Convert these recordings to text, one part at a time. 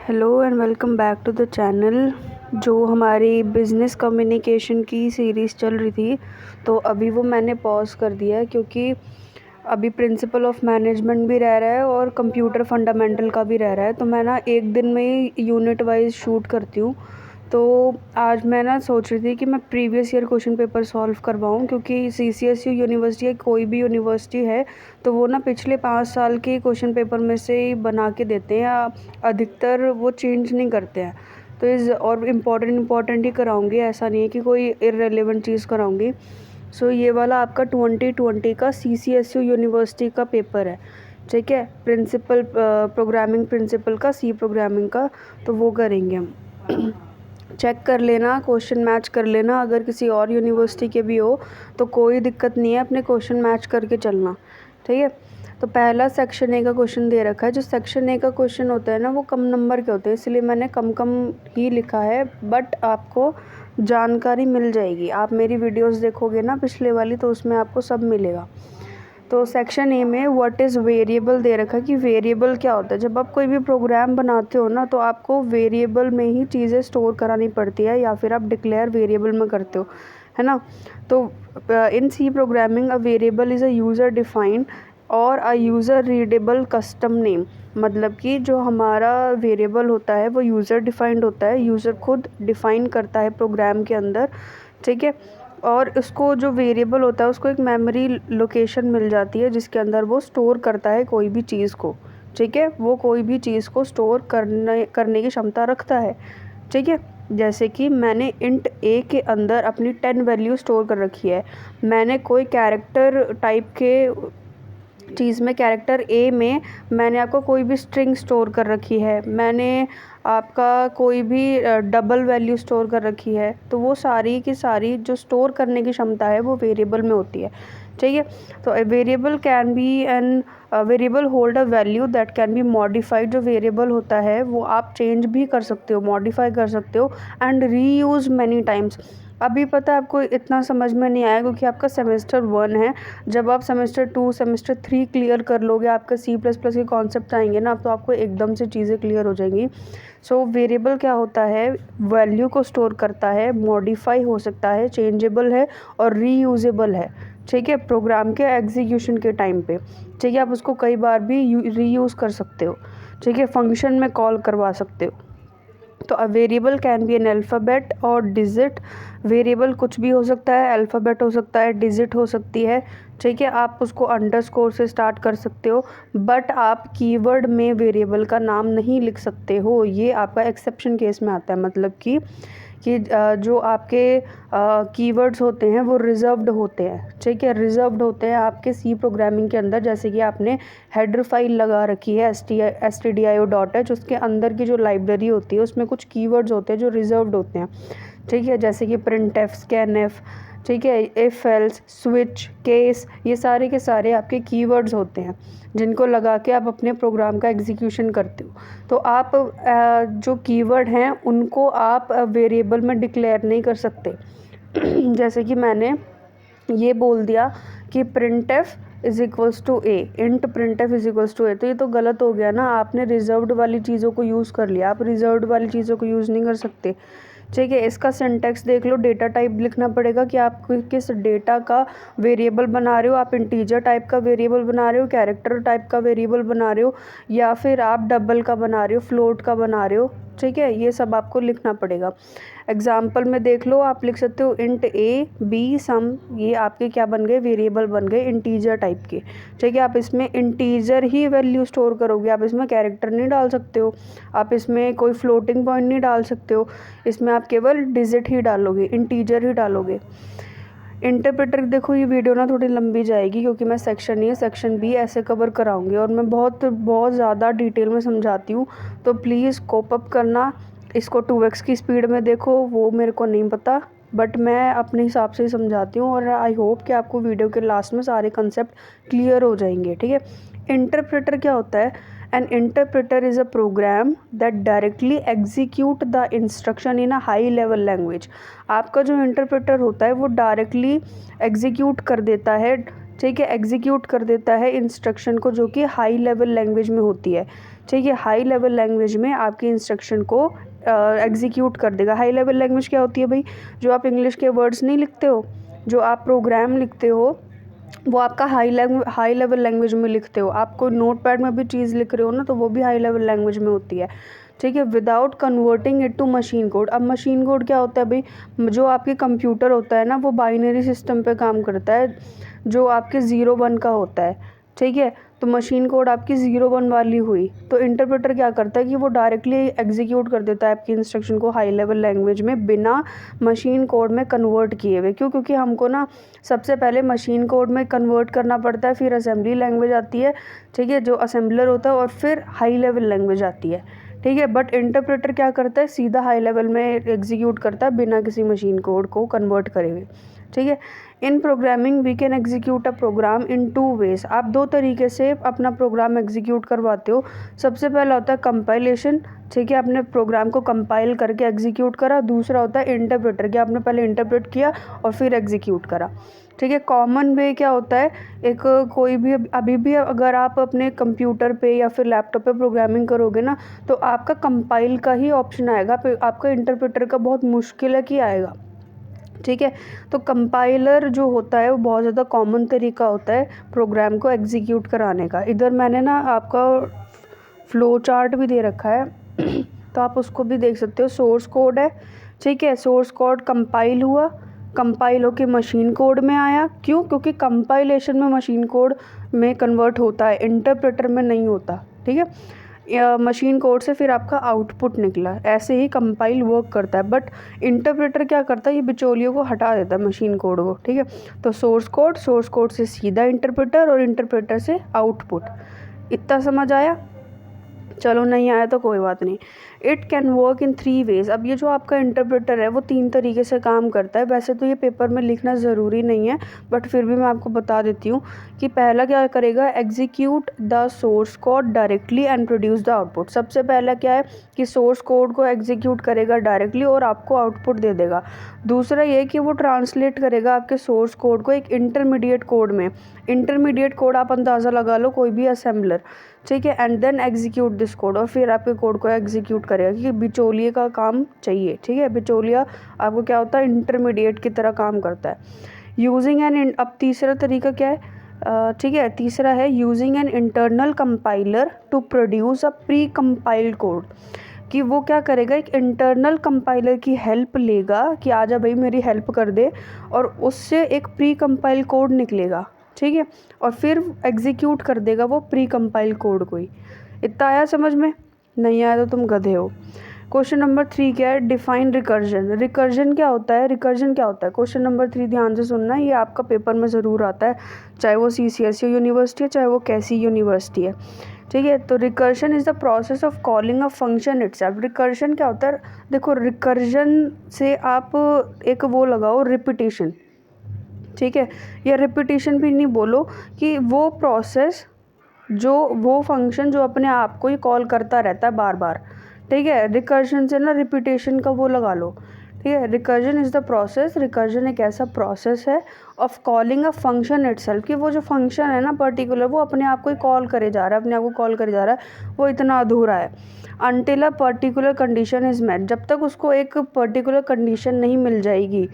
Hello and welcome back to the channel. जो हमारी business communication की सीरीज़ चल रही थी, तो अभी वो मैंने पॉज कर दिया है क्योंकि अभी प्रिंसिपल ऑफ मैनेजमेंट भी रह रहा है और कंप्यूटर फंडामेंटल का भी रह रहा है। तो मैं ना एक दिन में ही यूनिट वाइज शूट करती हूँ। तो आज मैं ना सोच रही थी कि मैं previous year question paper solve करवाऊँ, क्योंकि CCSU यूनिवर्सिटी है, कोई भी यूनिवर्सिटी है तो वो ना पिछले 5 साल के क्वेश्चन पेपर में से ही बना के देते हैं, या अधिकतर वो चेंज नहीं करते हैं। तो और इम्पॉर्टेंट ही कराऊंगी, ऐसा नहीं है कि कोई इररेलेवेंट चीज़ कराऊंगी। सो ये वाला आपका 2020 का CCSU यूनिवर्सिटी का पेपर है, ठीक है। प्रिंसिपल प्रोग्रामिंग प्रिंसिपल का, सी प्रोग्रामिंग का, तो वो करेंगे हम। चेक कर लेना, क्वेश्चन मैच कर लेना, अगर किसी और यूनिवर्सिटी के भी हो तो कोई दिक्कत नहीं है, अपने क्वेश्चन मैच करके चलना, ठीक है। तो पहला सेक्शन ए का क्वेश्चन दे रखा है। जो सेक्शन ए का क्वेश्चन होता है ना, वो कम नंबर के होते हैं, इसलिए मैंने कम कम ही लिखा है, बट आपको जानकारी मिल जाएगी। आप मेरी वीडियोस देखोगे ना पिछले वाली, तो उसमें आपको सब मिलेगा। तो सेक्शन ए में व्हाट इज़ वेरिएबल दे रखा है कि वेरिएबल क्या होता है। जब आप कोई भी प्रोग्राम बनाते हो ना, तो आपको वेरिएबल में ही चीज़ें स्टोर करानी पड़ती है, या फिर आप डिक्लेयर वेरिएबल में करते हो, है ना। तो in C programming a variable is a user defined और a user readable custom name. मतलब कि जो हमारा वेरिएबल होता है वो यूज़र डिफाइंड होता है, यूज़र खुद डिफाइन करता है प्रोग्राम के अंदर, ठीक है। और उसको जो वेरिएबल होता है उसको एक मेमोरी लोकेशन मिल जाती है, जिसके अंदर वो स्टोर करता है कोई भी चीज़ को, ठीक है। वो कोई भी चीज़ को स्टोर करने की क्षमता रखता है, ठीक है। जैसे कि मैंने इंट ए के अंदर अपनी 10 वैल्यू स्टोर कर रखी है। मैंने कोई कैरेक्टर टाइप के चीज़ में, कैरेक्टर ए में मैंने आपको कोई भी स्ट्रिंग स्टोर कर रखी है, मैंने आपका कोई भी डबल वैल्यू स्टोर कर रखी है, तो वो सारी की सारी जो स्टोर करने की क्षमता है वो वेरिएबल में होती है, ठीक है। तो variable can be an variable hold a value that can be modified. जो वेरिएबल होता है वो आप चेंज भी कर सकते हो, मॉडिफाई कर सकते हो, एंड रीयूज मैनी टाइम्स। अभी पता है आपको इतना समझ में नहीं आया क्योंकि आपका सेमेस्टर 1 है। जब आप सेमेस्टर 2 सेमेस्टर 3 क्लियर कर लोगे, आपका C++ के कॉन्सेप्ट आएंगे ना, तो आपको एकदम से चीज़ें क्लियर हो जाएंगी। सो वेरिएबल क्या होता है, वैल्यू को स्टोर करता है, मॉडिफाई हो सकता है, चेंजेबल है और रीयूजेबल है, ठीक है, प्रोग्राम के एग्जीक्यूशन के टाइम पे, ठीक है। आप उसको कई बार भी रीयूज़ कर सकते हो, ठीक है, फंक्शन में कॉल करवा सकते हो। तो a variable can be N alphabet और डिजिट। वेरिएबल कुछ भी हो सकता है, अल्फ़ाबेट हो सकता है, डिजिट हो सकती है, ठीक है। आप उसको अंडरस्कोर से स्टार्ट कर सकते हो, बट आप कीवर्ड में वेरिएबल का नाम नहीं लिख सकते हो। ये आपका एक्सेप्शन केस में आता है, मतलब कि जो आपके कीवर्ड्स होते हैं वो रिजर्व्ड होते हैं, ठीक है, रिजर्व्ड होते हैं आपके सी प्रोग्रामिंग के अंदर। जैसे कि आपने हेडर फाइल लगा रखी है stdio.h, उसके अंदर की जो लाइब्रेरी होती है उसमें कुछ कीवर्ड्स होते हैं जो रिजर्व्ड होते हैं, ठीक है। जैसे कि printf, scanf, ठीक है, इफ एल्स, स्विच, केस, ये सारे के सारे आपके कीवर्ड्स होते हैं जिनको लगा के आप अपने प्रोग्राम का एग्जीक्यूशन करते हो। तो आप जो कीवर्ड हैं उनको आप वेरिएबल में डिक्लेयर नहीं कर सकते। जैसे कि मैंने ये बोल दिया कि printf is equals to a, int printf is equals to a, तो ये तो गलत हो गया ना। आपने रिजर्व्ड वाली चीज़ों को यूज़ कर लिया, आप रिजर्व्ड वाली चीज़ों को यूज़ नहीं कर सकते, ठीक है। इसका सिंटैक्स देख लो, डेटा टाइप लिखना पड़ेगा कि आप किस डेटा का वेरिएबल बना रहे हो। आप इंटीजर टाइप का वेरिएबल बना रहे हो, कैरेक्टर टाइप का वेरिएबल बना रहे हो, या फिर आप डबल का बना रहे हो, फ्लोट का बना रहे हो, ठीक है। ये सब आपको लिखना पड़ेगा। एग्जाम्पल में देख लो, आप लिख सकते हो इंट ए बी सम, ये आपके क्या बन गए, वेरिएबल बन गए इंटीजर टाइप के, ठीक है। आप इसमें इंटीजर ही वैल्यू स्टोर करोगे, आप इसमें कैरेक्टर नहीं डाल सकते हो, आप इसमें कोई फ्लोटिंग पॉइंट नहीं डाल सकते हो, इसमें आप केवल डिजिट ही डालोगे, इंटीजर ही डालोगे। इंटरप्रेटर देखो, ये वीडियो ना थोड़ी लंबी जाएगी क्योंकि मैं सेक्शन ए सेक्शन बी ऐसे कवर कराऊंगी और मैं बहुत बहुत ज़्यादा डिटेल में समझाती हूँ, तो प्लीज़ कोप अप करना। इसको 2x की स्पीड में देखो, वो मेरे को नहीं पता, बट मैं अपने हिसाब से ही समझाती हूँ, और आई होप कि आपको वीडियो के लास्ट में सारे कंसेप्ट क्लियर हो जाएंगे, ठीक है। इंटरप्रेटर क्या होता है? An interpreter is a program that directly execute the instruction in a high level language। आपका जो इंटरप्रेटर होता है वो डायरेक्टली एग्जीक्यूट कर देता है, ठीक है, एग्जीक्यूट कर देता है इंस्ट्रक्शन को, जो कि हाई लेवल लैंग्वेज में होती है, ठीक है, हाई लेवल लैंग्वेज में आपकी इंस्ट्रक्शन को एग्जीक्यूट कर देगा। हाई लेवल लैंग्वेज क्या होती है भाई? जो आप इंग्लिश के वर्ड्स नहीं लिखते हो, जो आप प्रोग्राम लिखते हो, वो आपका हाई लेवल लैंग्वेज में लिखते हो। आप कोई नोट पैड में भी चीज़ लिख रहे हो ना, तो वो भी हाई लेवल लैंग्वेज में होती है। ठीक है, without converting it to machine code. अब मशीन कोड क्या होता है भाई? जो आपके कंप्यूटर होता है ना, वो बाइनरी सिस्टम पे काम करता है, जो आपके 0-1 का होता है। ठीक है, तो मशीन कोड आपकी 0-1 वाली हुई, तो इंटरप्रेटर क्या करता है कि वो डायरेक्टली एग्जीक्यूट कर देता है आपकी इंस्ट्रक्शन को हाई लेवल लैंग्वेज में, बिना मशीन कोड में कन्वर्ट किए हुए। क्यों? क्योंकि हमको ना सबसे पहले मशीन कोड में कन्वर्ट करना पड़ता है, फिर असेंबली लैंग्वेज आती है, ठीक है, जो असेंबलर होता है, और फिर हाई लेवल लैंग्वेज आती है। ठीक है, बट इंटरप्रेटर क्या करता है? सीधा हाई लेवल में एग्जीक्यूट करता है बिना किसी मशीन कोड को कन्वर्ट करे हुए। ठीक है, in programming we can execute a program in 2 ways. आप 2 तरीके से अपना प्रोग्राम एग्जीक्यूट करवाते हो। सबसे पहला होता है कंपाइलेशन, ठीक है, आपने प्रोग्राम को कंपाइल करके एग्जीक्यूट करा। दूसरा होता है इंटरप्रेटर, कि आपने पहले इंटरप्रेट किया और फिर एग्जीक्यूट करा। ठीक है, कॉमन वे क्या होता है? एक कोई भी अभी भी अगर आप अपने कंप्यूटर पे या फिर लैपटॉप पे प्रोग्रामिंग करोगे ना, तो आपका कंपाइल का ही ऑप्शन आएगा, आपका इंटरप्रेटर का बहुत मुश्किल है कि आएगा। ठीक है, तो कंपाइलर जो होता है वो बहुत ज़्यादा कॉमन तरीका होता है प्रोग्राम को एग्जीक्यूट कराने का। इधर मैंने ना आपका फ्लो चार्ट भी दे रखा है तो आप उसको भी देख सकते हो। सोर्स कोड है, ठीक है, सोर्स कोड कंपाइल हुआ, कंपाइल होके मशीन कोड में आया। क्यों? क्योंकि कंपाइलेशन में मशीन कोड में कन्वर्ट होता है, इंटरप्रेटर में नहीं होता। ठीक है, मशीन कोड से फिर आपका आउटपुट निकला। ऐसे ही कंपाइल वर्क करता है, बट इंटरप्रेटर क्या करता है? ये बिचौलियों को हटा देता है, मशीन कोड को। ठीक है, तो सोर्स कोड से सीधा इंटरप्रेटर, और इंटरप्रेटर से आउटपुट। इतना समझ आया? चलो, नहीं आया तो कोई बात नहीं। It can work in 3 ways. अब ये जो आपका इंटरप्रेटर है वो 3 तरीके से काम करता है। वैसे तो ये पेपर में लिखना ज़रूरी नहीं है, बट फिर भी मैं आपको बता देती हूँ कि पहला क्या करेगा? Execute the source code directly and produce the output. सबसे पहला क्या है कि सोर्स कोड को एग्जीक्यूट करेगा डायरेक्टली और आपको आउटपुट दे देगा। दूसरा ये कि वो ट्रांसलेट करेगा आपके सोर्स कोड को एक इंटरमीडिएट कोड में। इंटरमीडिएट कोड आप अंदाज़ा लगा लो, कोई भी असेंबलर। ठीक है, and then execute this code, और फिर आपके कोड को एग्जीक्यूट करेगा, क्योंकि बिचौलिए का काम चाहिए। ठीक है, बिचौलिया आपको क्या होता है? इंटरमीडिएट की तरह काम करता है। यूजिंग एन, अब तीसरा तरीका क्या है? ठीक है, तीसरा है using an internal compiler to produce a precompiled code. कि वो क्या करेगा? एक इंटरनल कंपाइलर की हेल्प लेगा कि आजा भाई मेरी हेल्प कर दे, और उससे एक प्री कंपाइल कोड निकलेगा। ठीक है, और फिर एग्जीक्यूट कर देगा वो प्री कंपाइल कोड को ही। इतना आया समझ में? नहीं आया तो तुम गधे हो। क्वेश्चन नंबर 3 क्या है? Define recursion. रिकर्जन क्या होता है? रिकर्जन क्या होता है? क्वेश्चन नंबर 3 ध्यान से सुनना, ये आपका पेपर में ज़रूर आता है, चाहे वो CCSE यूनिवर्सिटी है, चाहे वो कैसी यूनिवर्सिटी है। ठीक है, तो recursion is the process of calling a function itself. Recursion क्या होता है? देखो, रिकर्जन से आप एक वो लगाओ, रिपीटिशन। ठीक है, या रिपीटिशन भी नहीं बोलो, कि वो प्रोसेस, जो वो फंक्शन जो अपने आप को ही कॉल करता रहता है बार बार। ठीक है, रिकर्जन से ना रिपीटेशन का वो लगा लो। ठीक है, recursion is the process, recursion एक ऐसा प्रोसेस है of calling a function itself, कि वो जो फंक्शन है ना पर्टिकुलर, वो अपने आप को ही कॉल करे जा रहा है, अपने आप को कॉल करे जा रहा है, वो इतना अधूरा है। Until a particular condition is met, जब तक उसको एक पर्टिकुलर कंडीशन नहीं मिल जाएगी,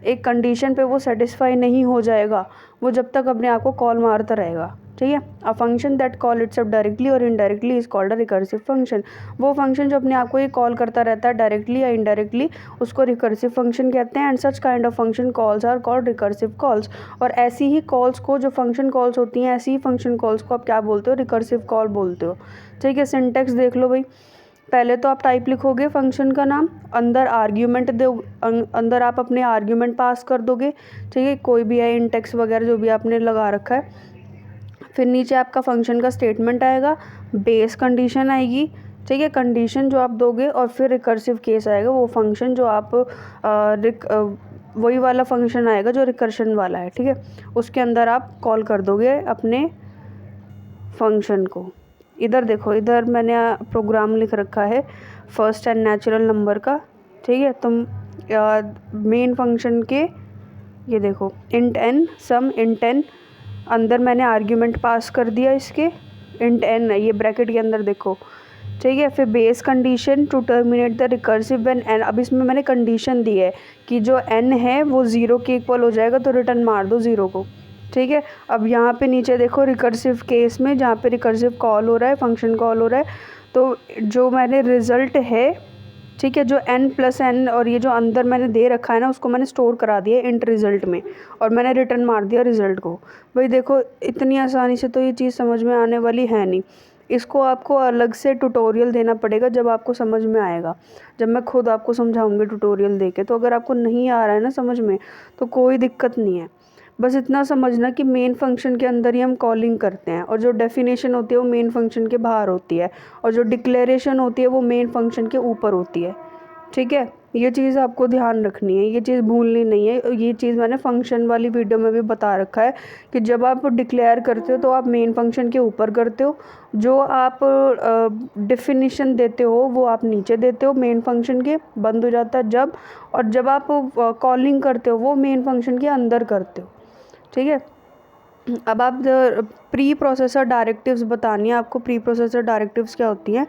एक कंडीशन पे वो सेटिस्फाई नहीं हो जाएगा, वो जब तक अपने आप को कॉल मारता रहेगा। ठीक है, a function that call itself directly और indirectly is called a recursive function. वो फंक्शन जो अपने आप को ये कॉल करता रहता है डायरेक्टली या इनडायरेक्टली, उसको रिकर्सिव फंक्शन कहते हैं। And such kind of function calls are called recursive calls. और ऐसी ही कॉल्स को, जो फंक्शन कॉल्स होती हैं, ऐसी ही फंक्शन कॉल्स को आप क्या बोलते हो? रिकर्सिव कॉल बोलते हो। ठीक है, सिंटेक्स देख लो भाई। पहले तो आप टाइप लिखोगे फंक्शन का नाम, अंदर आर्ग्यूमेंट दो, अंदर आप अपने आर्ग्यूमेंट पास कर दोगे। ठीक है, कोई भी है, इंटेक्स वगैरह जो भी आपने लगा रखा है। फिर नीचे आपका फंक्शन का स्टेटमेंट आएगा, बेस कंडीशन आएगी। ठीक है, कंडीशन जो आप दोगे, और फिर रिकर्सिव केस आएगा, वो फंक्शन जो आप वही वाला फंक्शन आएगा जो रिकर्शन वाला है। ठीक है, उसके अंदर आप कॉल कर दोगे अपने फंक्शन को। इधर देखो, इधर मैंने प्रोग्राम लिख रखा है फर्स्ट एंड नेचुरल नंबर का। ठीक है, तुम मेन फंक्शन के, ये देखो, इंट n सम इंट n, अंदर मैंने आर्ग्यूमेंट पास कर दिया इसके। इंट एन है, ये ब्रैकेट के अंदर देखो, ठीक है। फिर base condition to terminate the recursive when N, अब इसमें मैंने कंडीशन दी है कि जो एन है वो 0 के इक्वल हो जाएगा, तो रिटर्न मार दो 0 को, ठीक है। अब यहाँ पे नीचे देखो रिकर्सिव केस में जहाँ पे रिकर्सिव कॉल हो रहा है, फंक्शन कॉल हो रहा है, तो जो मैंने रिज़ल्ट है, ठीक है, जो n प्लस एन और ये जो अंदर मैंने दे रखा है ना, उसको मैंने स्टोर करा दिया इंट रिज़ल्ट में, और मैंने रिटर्न मार दिया रिज़ल्ट को। भाई देखो इतनी आसानी से तो ये चीज़ समझ में आने वाली है नहीं, इसको आपको अलग से ट्यूटोरियल देना पड़ेगा जब आपको समझ में आएगा, जब मैं खुद आपको समझाऊंगी ट्यूटोरियल दे के। तो अगर आपको नहीं आ रहा है ना समझ में, तो कोई दिक्कत नहीं है, बस इतना समझना कि मेन फंक्शन के अंदर ही हम कॉलिंग करते हैं, और जो डेफिनेशन होती है वो मेन फंक्शन के बाहर होती है, और जो डिक्लेरेशन होती है वो मेन फंक्शन के ऊपर होती है, ठीक है। ये चीज़ आपको ध्यान रखनी है, ये चीज़ भूलनी नहीं है। ये चीज़ मैंने फंक्शन वाली वीडियो में भी बता रखा है कि जब आप डिक्लेयर करते हो तो आप मेन फंक्शन के ऊपर करते हो, जो आप डेफिनेशन देते हो वो आप नीचे देते हो, मेन फंक्शन के बंद हो जाता है जब, और जब आप कॉलिंग करते हो वो मेन फंक्शन के अंदर करते हो, ठीक है। अब आप प्री प्रोसेसर डायरेक्टिव्स बतानी है आपको। प्री प्रोसेसर डायरेक्टिव्स क्या होती हैं,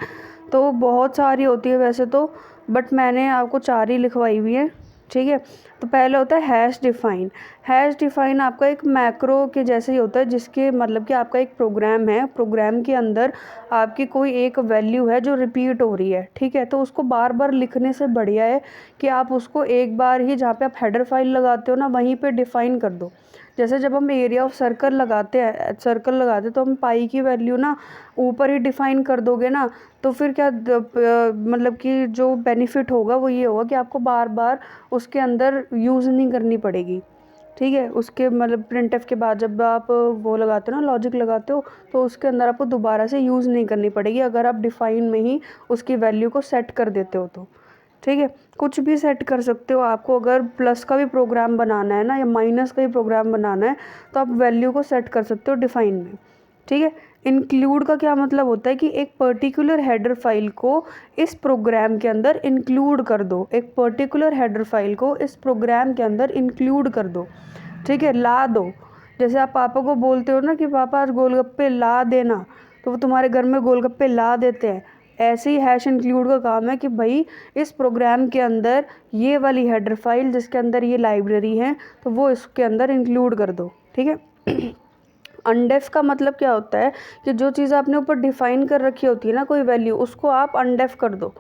तो बहुत सारी होती है वैसे तो, बट मैंने आपको 4 ही लिखवाई हुई है, ठीक है। तो पहले होता है हैश डिफ़ाइन। हैश डिफ़ाइन आपका एक मैक्रो के जैसे ही होता है, जिसके मतलब कि आपका एक प्रोग्राम है, प्रोग्राम के अंदर आपकी कोई एक वैल्यू है जो रिपीट हो रही है, ठीक है। तो उसको बार बार लिखने से बढ़िया है कि आप उसको एक बार ही, जहाँ पे आप हेडर फाइल लगाते हो ना, वहीं पे डिफ़ाइन कर दो। जैसे जब हम एरिया ऑफ सर्कल लगाते हैं, तो हम पाई की वैल्यू ना ऊपर ही डिफ़ाइन कर दोगे ना, तो फिर क्या मतलब कि जो बेनिफिट होगा वो ये होगा कि आपको बार बार उसके अंदर यूज़ नहीं करनी पड़ेगी, ठीक है। उसके मतलब प्रिंटफ के बाद जब आप वो लगाते हो ना, लॉजिक लगाते हो, तो उसके अंदर आपको दोबारा से यूज़ नहीं करनी पड़ेगी अगर आप डिफ़ाइन में ही उसकी वैल्यू को सेट कर देते हो तो, ठीक है। कुछ भी सेट कर सकते हो, आपको अगर प्लस का भी प्रोग्राम बनाना है ना, या माइनस का भी प्रोग्राम बनाना है, तो आप वैल्यू को सेट कर सकते हो डिफ़ाइन में, ठीक है। इंक्लूड का क्या मतलब होता है कि एक पर्टिकुलर हेडर फाइल को इस प्रोग्राम के अंदर इंक्लूड कर दो, एक पर्टिकुलर हेडर फाइल को इस प्रोग्राम के अंदर इंक्लूड कर दो, ठीक है, ला दो। जैसे आप पापा को बोलते हो ना कि पापा आज गोलगप्पे ला देना, तो वो तुम्हारे घर में गोलगप्पे ला देते हैं। ऐसे ही हैश इंक्लूड का काम है कि भाई इस प्रोग्राम के अंदर ये वाली हेडर फाइल जिसके अंदर ये लाइब्रेरी है, तो वो इसके अंदर इंक्लूड कर दो, ठीक है। अनडेफ का मतलब क्या होता है कि जो चीज़ आपने ऊपर डिफ़ाइन कर रखी होती है ना, कोई वैल्यू, उसको आप अनडेफ कर दो।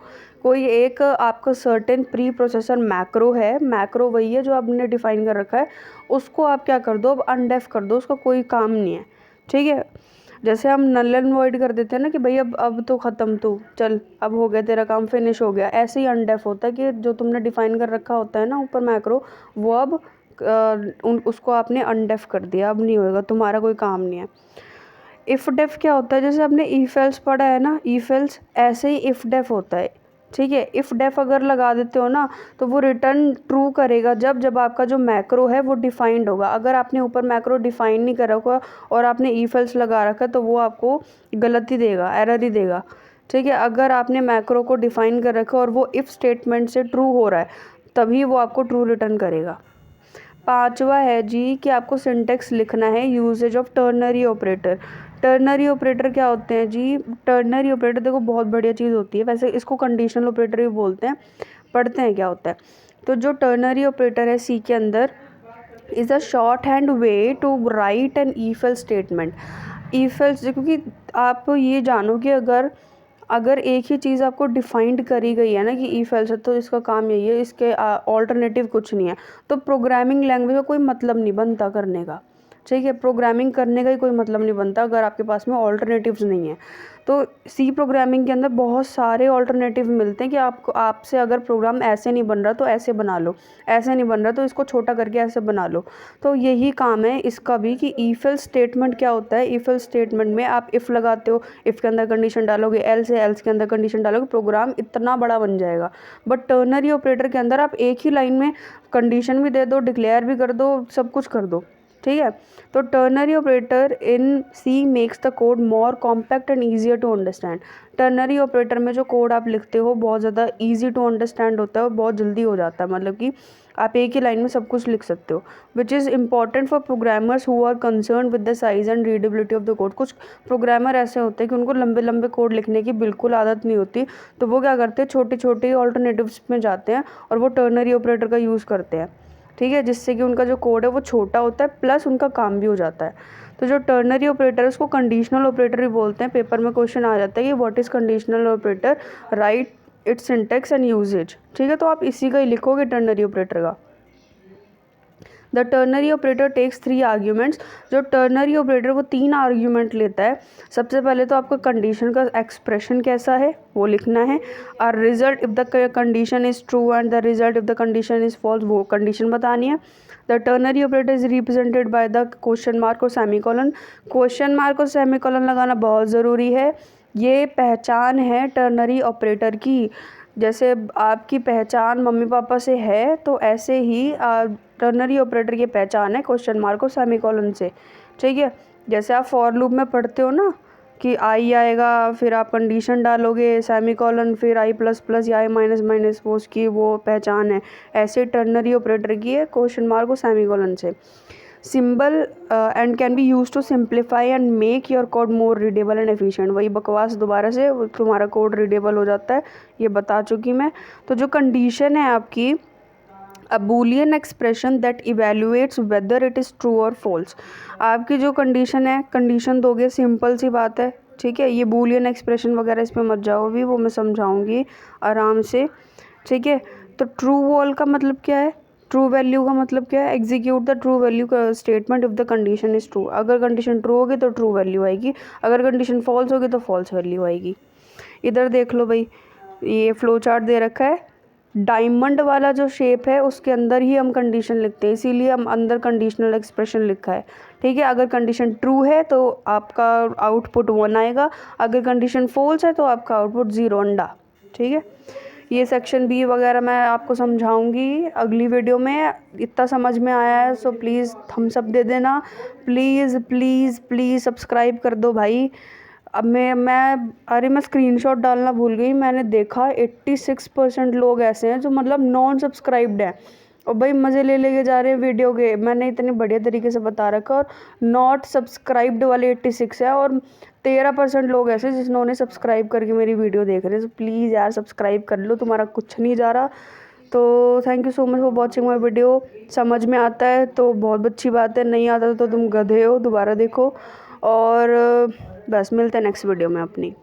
कोई एक आपका सर्टेन प्री प्रोसेसर मैक्रो है, मैक्रो वही है जो आपने डिफ़ाइन कर रखा है, उसको आप क्या कर दो, अब अनडेफ कर दो, उसका कोई काम नहीं है, ठीक है। जैसे हम नल एंड वॉइड कर देते हैं ना कि भाई अब तो ख़त्म, तो चल अब हो गया तेरा काम, फिनिश हो गया, ऐसे ही अनडेफ होता है कि जो तुमने डिफ़ाइन कर रखा होता है ना ऊपर मैक्रो, वो अब उसको आपने अनडेफ कर दिया, अब नहीं होएगा, तुम्हारा कोई काम नहीं है। इफ़ डेफ क्या होता है, जैसे आपने इफ एल्स पढ़ा है ना, इफ एल्स, ऐसे ही इफ़ डेफ होता है, ठीक है। इफ़ डेफ अगर लगा देते हो ना, तो वो रिटर्न ट्रू करेगा जब जब आपका जो मैक्रो है वो डिफाइंड होगा। अगर आपने ऊपर मैक्रो डिफाइन नहीं कर रखा और आपने इफ एल्स लगा रखा है, तो वो आपको गलत ही देगा, एरर ही देगा, ठीक है। अगर आपने मैक्रो को डिफाइन कर रखा और वो इफ़ स्टेटमेंट से ट्रू हो रहा है, तभी वो आपको ट्रू रिटर्न करेगा। 5वां है जी कि आपको सिंटेक्स लिखना है usage of ternary operator. Ternary operator क्या होते हैं जी, टर्नरी ऑपरेटर देखो बहुत बढ़िया चीज़ होती है, वैसे इसको कंडीशनल ऑपरेटर भी बोलते हैं। पढ़ते हैं क्या होता है। तो जो टर्नरी ऑपरेटर है सी के अंदर, is a short hand way to write an if else statement. If else, क्योंकि आप ये जानो कि अगर एक ही चीज़ आपको डिफाइंड करी गई है ना कि इफ एल्स है, तो इसका काम यही है, इसके ऑल्टरनेटिव कुछ नहीं है, तो प्रोग्रामिंग लैंग्वेज का कोई मतलब नहीं बनता करने का, ठीक है। प्रोग्रामिंग करने का ही कोई मतलब नहीं बनता अगर आपके पास में ऑल्टरनेटिव्स नहीं है। तो सी प्रोग्रामिंग के अंदर बहुत सारे ऑल्टरनेटिव मिलते हैं कि आपसे अगर प्रोग्राम ऐसे नहीं बन रहा तो ऐसे बना लो, ऐसे नहीं बन रहा तो इसको छोटा करके ऐसे बना लो। तो यही काम है इसका भी कि इफ एल्स स्टेटमेंट क्या होता है। इफ एल्स स्टेटमेंट में आप इफ़ लगाते हो, इफ़ के अंदर कंडीशन डालोगे, एल्स के अंदर कंडीशन डालोगे, प्रोग्राम इतना बड़ा बन जाएगा। बट टर्नरी ऑपरेटर के अंदर आप एक ही लाइन में कंडीशन भी दे दो, डिक्लेयर भी कर दो, सब कुछ कर दो, ठीक है। तो ternary operator in C makes the code more compact and easier to understand. Ternary operator में जो कोड आप लिखते हो बहुत ज़्यादा ईजी टू अंडरस्टैंड होता है और बहुत जल्दी हो जाता है, मतलब कि आप एक ही लाइन में सब कुछ लिख सकते हो, which is important for programmers who are concern with the size and readability of the code. कुछ प्रोग्रामर ऐसे होते हैं कि उनको लंबे लंबे कोड लिखने की बिल्कुल आदत नहीं होती, तो वो क्या करते हैं, छोटे छोटे ऑल्टरनेटिव्स में जाते हैं और वो टर्नरी ऑपरेटर का यूज़ करते हैं, ठीक है, जिससे कि उनका जो कोड है वो छोटा होता है प्लस उनका काम भी हो जाता है। तो जो टर्नरी ऑपरेटर है उसको कंडीशनल ऑपरेटर भी बोलते हैं। पेपर में क्वेश्चन आ जाता है कि what is conditional operator, right its syntax and usage, ठीक है। तो आप इसी का ही लिखोगे टर्नरी ऑपरेटर का। The ternary operator takes 3 arguments. जो टर्नरी ऑपरेटर वो 3 आर्ग्यूमेंट लेता है। सबसे पहले तो आपका कंडीशन का एक्सप्रेशन कैसा है वो लिखना है, और result if the condition is true and the result if the condition is false, वो कंडीशन बतानी है। The ternary operator is represented by the question mark और सेमीकोलन। क्वेश्चन मार्क और सेमीकोलन लगाना बहुत ज़रूरी है, ये पहचान है टर्नरी ऑपरेटर की। जैसे आपकी पहचान मम्मी पापा से है, तो ऐसे ही टर्नरी ऑपरेटर की पहचान है क्वेश्चन मार्क और सेमीकोलन से, ठीक है। जैसे आप फॉर लूप में पढ़ते हो ना कि आई आएगा, फिर आप कंडीशन डालोगे, सेमीकोलन, फिर आई प्लस प्लस या आई माइनस माइनस, वो उसकी वो पहचान है। ऐसे टर्नरी ऑपरेटर की है क्वेश्चन मार्क और सेमीकोलन से। Symbol and can be use to simplify and make your code more readable and efficient. वही बकवास दोबारा से, तुम्हारा कोड रीडेबल हो जाता है, ये बता चुकी मैं। तो जो कंडीशन है आपकी, a Boolean expression that evaluates whether it is true और फॉल्स। आपकी जो कंडीशन है, कंडीशन दोगे, सिंपल सी बात है, ठीक है। ये बूलियन एक्सप्रेशन वगैरह इस पर मत जाओ, भी वो मैं समझाऊंगी आराम से, ठीक है। तो ट्रू वॉल का मतलब क्या है, ट्रू वैल्यू का मतलब क्या है, एग्जीक्यूट द ट्रू वैल्यू का statement if the condition is true. अगर कंडीशन ट्रू होगी तो ट्रू वैल्यू आएगी, अगर कंडीशन फॉल्स होगी तो फॉल्स वैल्यू आएगी। इधर देख लो भाई, ये फ्लो चार्ट दे रखा है, डायमंड वाला जो शेप है उसके अंदर ही हम कंडीशन लिखते हैं, इसीलिए हम अंदर कंडीशनल एक्सप्रेशन लिखा है, ठीक है। अगर कंडीशन ट्रू है तो आपका आउटपुट 1 आएगा, अगर कंडीशन फॉल्स है तो आपका आउटपुट 0 अंडा, ठीक है। ये सेक्शन बी वगैरह मैं आपको समझाऊंगी अगली वीडियो में। इतना समझ में आया है सो प्लीज़ थम्स अप दे देना, प्लीज़ प्लीज़ प्लीज़ सब्सक्राइब कर दो भाई। अब मैं स्क्रीनशॉट डालना भूल गई, मैंने देखा 86% लोग ऐसे हैं जो मतलब नॉन सब्सक्राइब्ड हैं, और भाई मज़े ले लेके जा रहे हैं वीडियो के। मैंने इतने बढ़िया तरीके से बता रखा, और नॉट सब्सक्राइब्ड वाले 86 है, और 13% लोग ऐसे जिन्होंने सब्सक्राइब करके मेरी वीडियो देख रहे हैं। तो प्लीज़ यार सब्सक्राइब कर लो, तुम्हारा कुछ नहीं जा रहा। तो thank you so much for watching my video. समझ में आता है तो बहुत अच्छी बात है, नहीं आता तो तुम गधे हो, दोबारा देखो। और बस मिलते हैं नेक्स्ट वीडियो में अपनी।